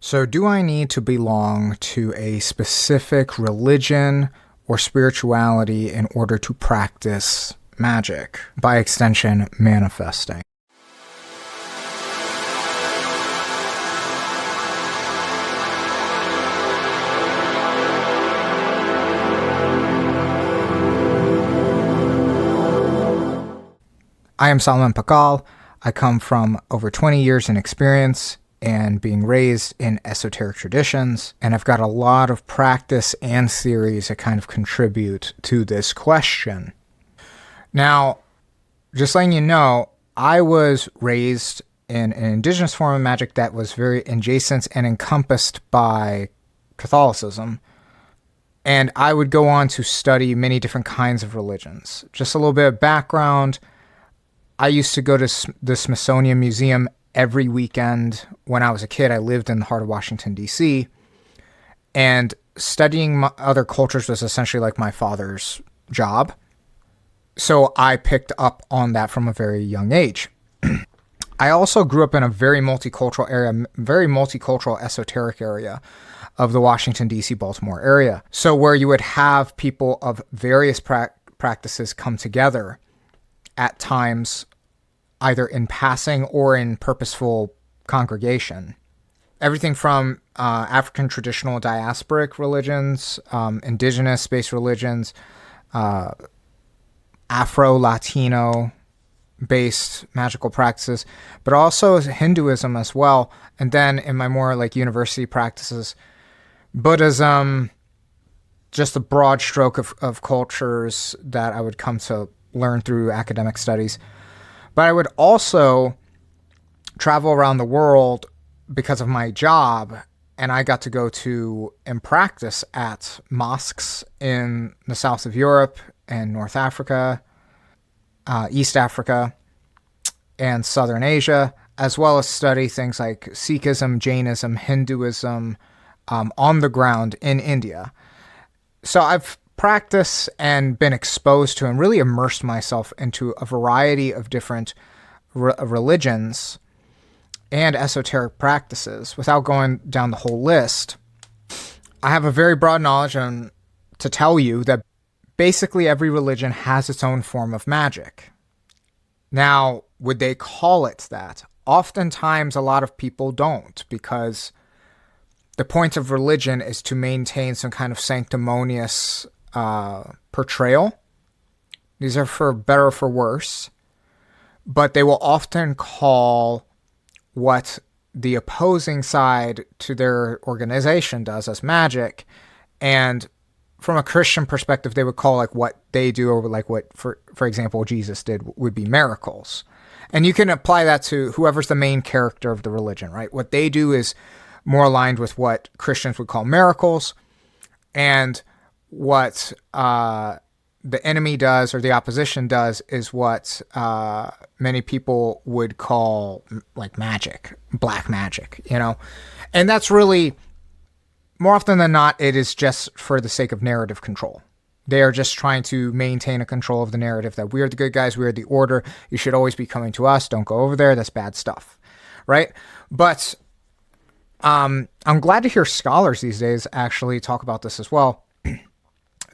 So, do I need to belong to a specific religion or spirituality in order to practice magic? By extension, manifesting. I am Solomon Pakal. I come from over 20 years in experience and being raised in esoteric traditions, and I've got a lot of practice and theories that kind of contribute to this question. Now, just letting you know, I was raised in an indigenous form of magic that was very adjacent and encompassed by Catholicism, and I would go on to study many different kinds of religions. Just a little bit of background. I used to go to the Smithsonian Museum every weekend. When I was a kid, I lived in the heart of Washington, D.C., and studying other cultures was essentially like my father's job. So I picked up on that from a very young age. I also grew up in a very multicultural area, very multicultural esoteric area of the Washington, D.C., Baltimore area. So where you would have people of various practices come together at times, either in passing or in purposeful congregation. Everything from African traditional diasporic religions, indigenous-based religions, Afro-Latino based magical practices, but also Hinduism as well. And then in my more like university practices, Buddhism, just a broad stroke of cultures that I would come to learn through academic studies. But I would also travel around the world because of my job, and I got to go to and practice at mosques in the south of Europe and North Africa, East Africa, and Southern Asia, as well as study things like Sikhism, Jainism, Hinduism on the ground in India. So I've practiced and been exposed to and really immersed myself into a variety of different religions and esoteric practices. Without going down the whole list, I have a very broad knowledge to tell you that basically every religion has its own form of magic. Now, would they call it that? Oftentimes, a lot of people don't, because the point of religion is to maintain some kind of sanctimonious portrayal. These are for better or for worse, but they will often call what the opposing side to their organization does as magic, and from a Christian perspective, they would call like what they do, or like what, for example, Jesus did, would be miracles. And you can apply that to whoever's the main character of the religion, right? What they do is more aligned with what Christians would call miracles, and what the enemy does or the opposition does is what many people would call like magic, black magic, you know? And that's really, more often than not, it is just for the sake of narrative control. They are just trying to maintain a control of the narrative that we're the good guys, we're the order, you should always be coming to us, don't go over there, that's bad stuff, right? But I'm glad to hear scholars these days actually talk about this as well.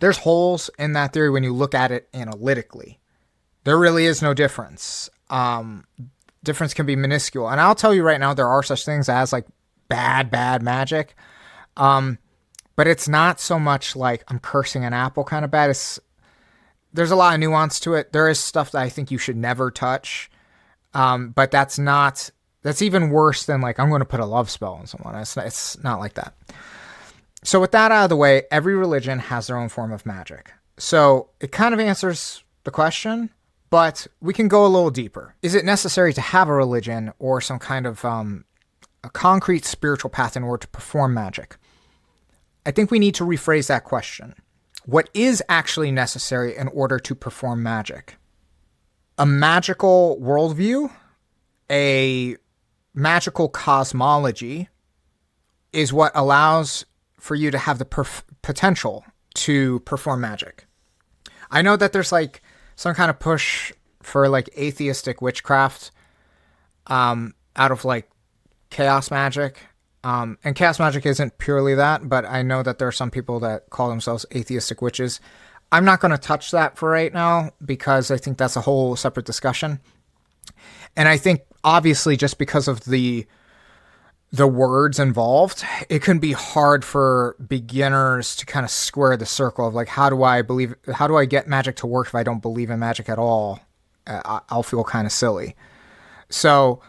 There's holes in that theory when you look at it analytically. There really is no difference. Difference can be minuscule. And I'll tell you right now, there are such things as like bad magic. But it's not so much like I'm cursing an apple kind of bad. There's a lot of nuance to it. There is stuff that I think you should never touch. But that's even worse than like, I'm going to put a love spell on someone. It's not like that. So with that out of the way, every religion has their own form of magic. So it kind of answers the question, but we can go a little deeper. Is it necessary to have a religion or some kind of a concrete spiritual path in order to perform magic? I think we need to rephrase that question. What is actually necessary in order to perform magic? A magical worldview, a magical cosmology, is what allows for you to have the potential to perform magic. I know that there's like some kind of push for like atheistic witchcraft out of like chaos magic. And chaos magic isn't purely that, but I know that there are some people that call themselves atheistic witches. I'm not going to touch that for right now because I think that's a whole separate discussion. And I think obviously just because of the words involved, it can be hard for beginners to kind of square the circle of like, how do I get magic to work if I don't believe in magic at all? I'll feel kind of silly. So,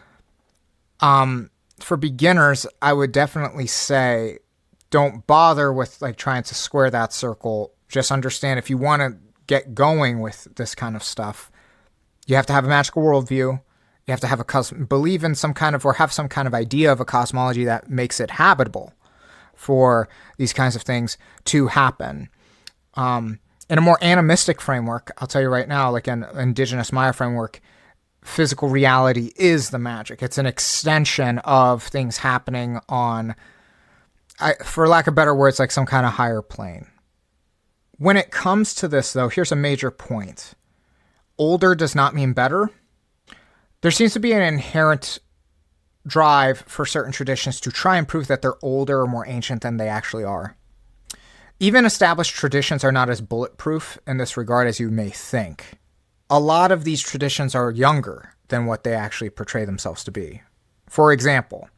for beginners, I would definitely say don't bother with like trying to square that circle. Just understand if you want to get going with this kind of stuff, you have to have a magical worldview. You have to have believe in some kind of, or have some kind of idea of a cosmology that makes it habitable for these kinds of things to happen. In a more animistic framework, I'll tell you right now, like an indigenous Maya framework, physical reality is the magic. It's an extension of things happening on, for lack of better words, like some kind of higher plane. When it comes to this, though, here's a major point. Older does not mean better. There seems to be an inherent drive for certain traditions to try and prove that they're older or more ancient than they actually are. Even established traditions are not as bulletproof in this regard as you may think. A lot of these traditions are younger than what they actually portray themselves to be. For example,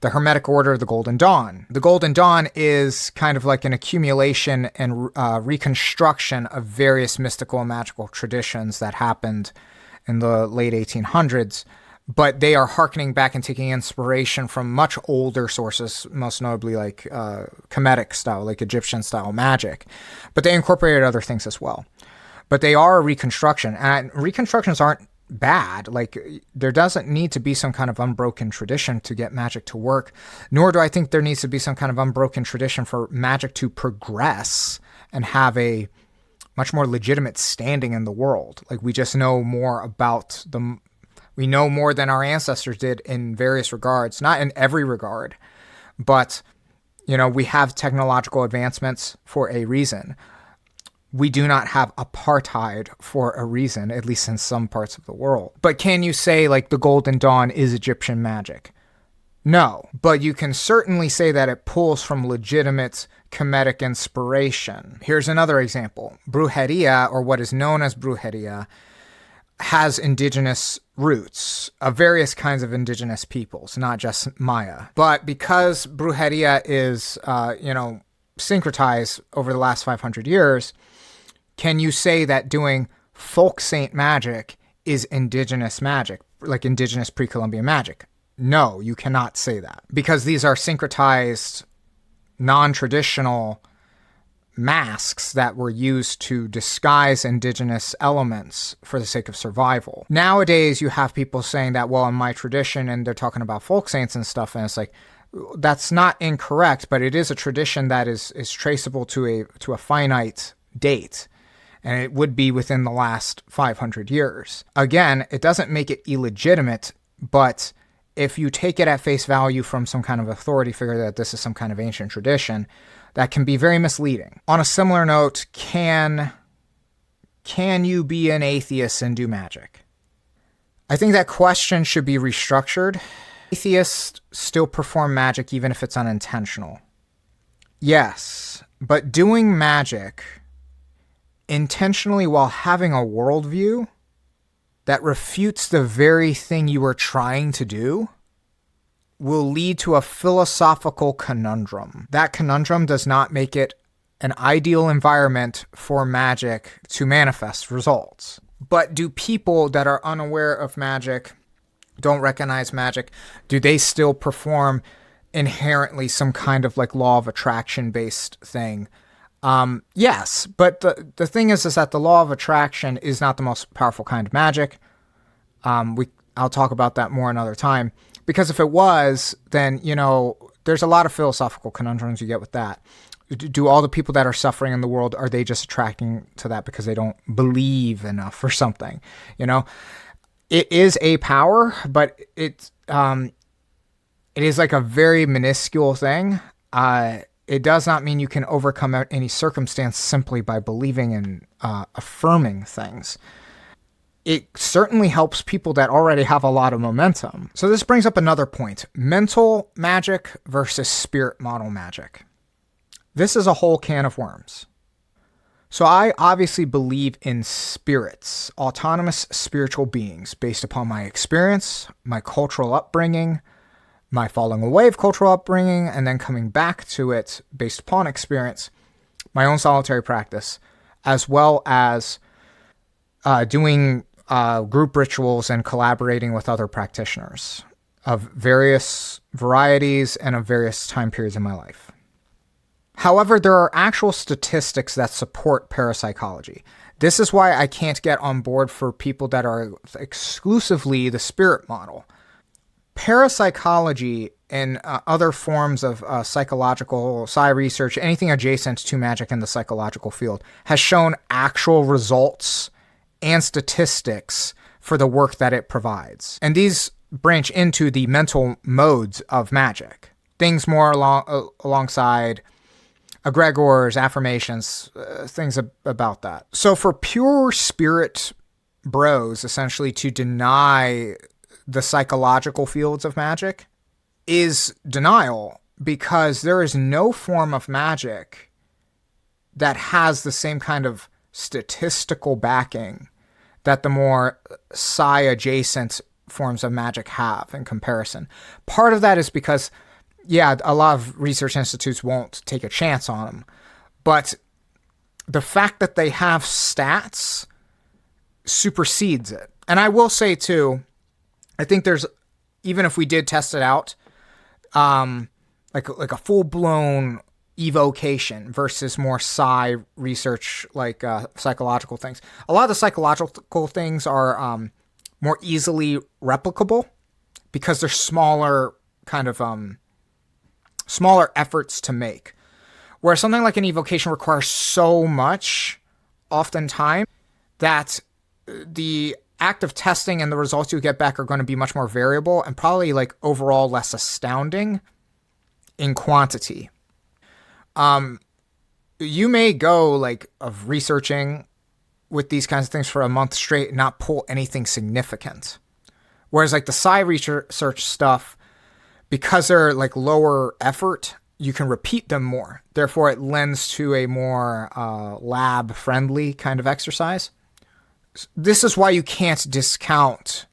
the Hermetic Order of the Golden Dawn. The Golden Dawn is kind of like an accumulation and reconstruction of various mystical and magical traditions that happened in the late 1800s, but they are hearkening back and taking inspiration from much older sources, most notably like Kemetic style, like Egyptian style magic, but they incorporated other things as well. But they are a reconstruction, and reconstructions aren't bad. Like, there doesn't need to be some kind of unbroken tradition to get magic to work, nor do I think there needs to be some kind of unbroken tradition for magic to progress and have a much more legitimate standing in the world. Like, we just know more about them. We know more than our ancestors did in various regards, not in every regard, but, we have technological advancements for a reason. We do not have apartheid for a reason, at least in some parts of the world. But can you say like the Golden Dawn is Egyptian magic? No, but you can certainly say that it pulls from legitimate Kemetic inspiration. Here's another example. Brujería, or what is known as Brujería, has indigenous roots of various kinds of indigenous peoples, not just Maya. But because Brujería is, syncretized over the last 500 years, can you say that doing folk saint magic is indigenous magic, like indigenous pre-Columbian magic? No, you cannot say that, because these are syncretized, non-traditional masks that were used to disguise indigenous elements for the sake of survival. Nowadays, you have people saying that, well, in my tradition, and they're talking about folk saints and stuff, and it's like, that's not incorrect, but it is a tradition that is traceable to a finite date, and it would be within the last 500 years. Again, it doesn't make it illegitimate, but if you take it at face value from some kind of authority figure that this is some kind of ancient tradition, that can be very misleading. On a similar note, can you be an atheist and do magic? I think that question should be restructured. Atheists still perform magic even if it's unintentional. Yes, but doing magic intentionally while having a worldview that refutes the very thing you are trying to do will lead to a philosophical conundrum. That conundrum does not make it an ideal environment for magic to manifest results. But do people that are unaware of magic, don't recognize magic, do they still perform inherently some kind of like law of attraction based thing? Yes, but the thing is that the law of attraction is not the most powerful kind of magic. I'll talk about that more another time, because if it was, then, there's a lot of philosophical conundrums you get with that. Do all the people that are suffering in the world, are they just attracting to that because they don't believe enough or something? It is a power, but it is like a very minuscule thing. It does not mean you can overcome any circumstance simply by believing and affirming things. it certainly helps people that already have a lot of momentum. So this brings up another point: mental magic versus spirit model magic. This is a whole can of worms. So I obviously believe in spirits, autonomous spiritual beings, based upon my experience, my cultural upbringing, my falling away of cultural upbringing, and then coming back to it based upon experience, my own solitary practice, as well as doing group rituals and collaborating with other practitioners of various varieties and of various time periods in my life. However, there are actual statistics that support parapsychology. This is why I can't get on board for people that are exclusively the spirit model. Parapsychology and other forms of psychological psi research, anything adjacent to magic in the psychological field, has shown actual results and statistics for the work that it provides. And these branch into the mental modes of magic. Things more alongside egregores, affirmations, things about that. So for pure spirit bros, essentially, to deny the psychological fields of magic is denial, because there is no form of magic that has the same kind of statistical backing that the more psi adjacent forms of magic have in comparison. Part of that is because, yeah, a lot of research institutes won't take a chance on them, but the fact that they have stats supersedes it. And I will say too, I think there's, even if we did test it out, like a full-blown evocation versus more psi research, like psychological things. A lot of the psychological things are more easily replicable because they're smaller kind of smaller efforts to make. Whereas something like an evocation requires so much, oftentimes, that the act of testing and the results you get back are going to be much more variable and probably like overall less astounding in quantity. You may go like of researching with these kinds of things for a month straight and not pull anything significant. Whereas like the psi research stuff, because they're like lower effort, you can repeat them more. Therefore, it lends to a more lab-friendly kind of exercise. This is why you can't discount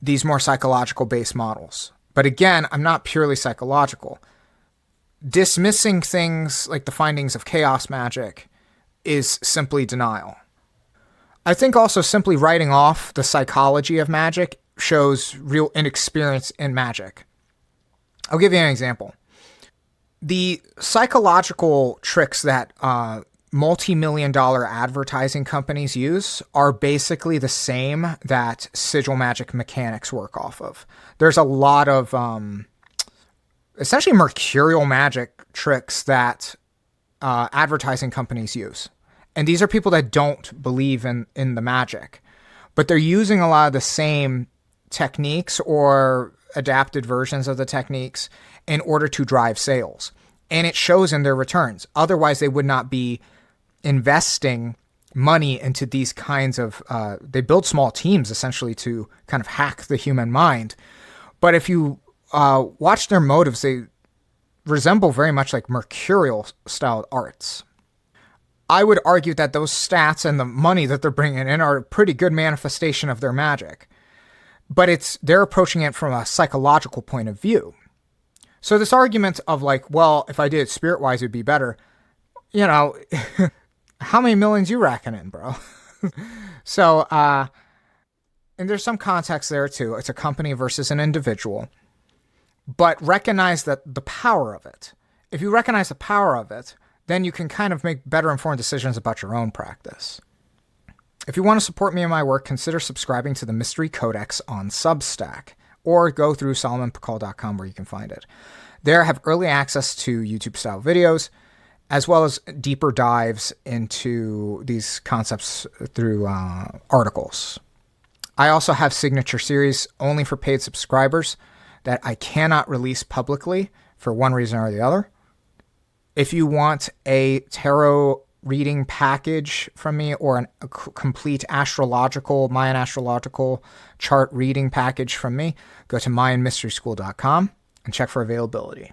these more psychological-based models. But again, I'm not purely psychological. Dismissing things like the findings of chaos magic is simply denial. I think also simply writing off the psychology of magic shows real inexperience in magic. I'll give you an example. The psychological tricks that multi-million-dollar advertising companies use are basically the same that sigil magic mechanics work off of. There's a lot of essentially mercurial magic tricks that advertising companies use. And these are people that don't believe in the magic, but they're using a lot of the same techniques or adapted versions of the techniques in order to drive sales. And it shows in their returns. Otherwise, they would not be investing money into these kinds of, they build small teams essentially to kind of hack the human mind. But if you watch their motives, they resemble very much like mercurial style arts. I would argue that those stats and the money that they're bringing in are a pretty good manifestation of their magic. But they're approaching it from a psychological point of view. So this argument of like, well, if I did it spirit-wise, it'd be better. You know, how many millions you racking in, bro? So, and there's some context there too. It's a company versus an individual. But recognize that the power of it. If you recognize the power of it, then you can kind of make better informed decisions about your own practice. If you want to support me in my work, consider subscribing to the Mystery Codex on Substack, or go through solomonpakal.com where you can find it. There I have early access to YouTube-style videos, as well as deeper dives into these concepts through articles. I also have signature series only for paid subscribers that I cannot release publicly for one reason or the other. If you want a tarot reading package from me or a complete Mayan astrological chart reading package from me, go to MayanMysterySchool.com and check for availability.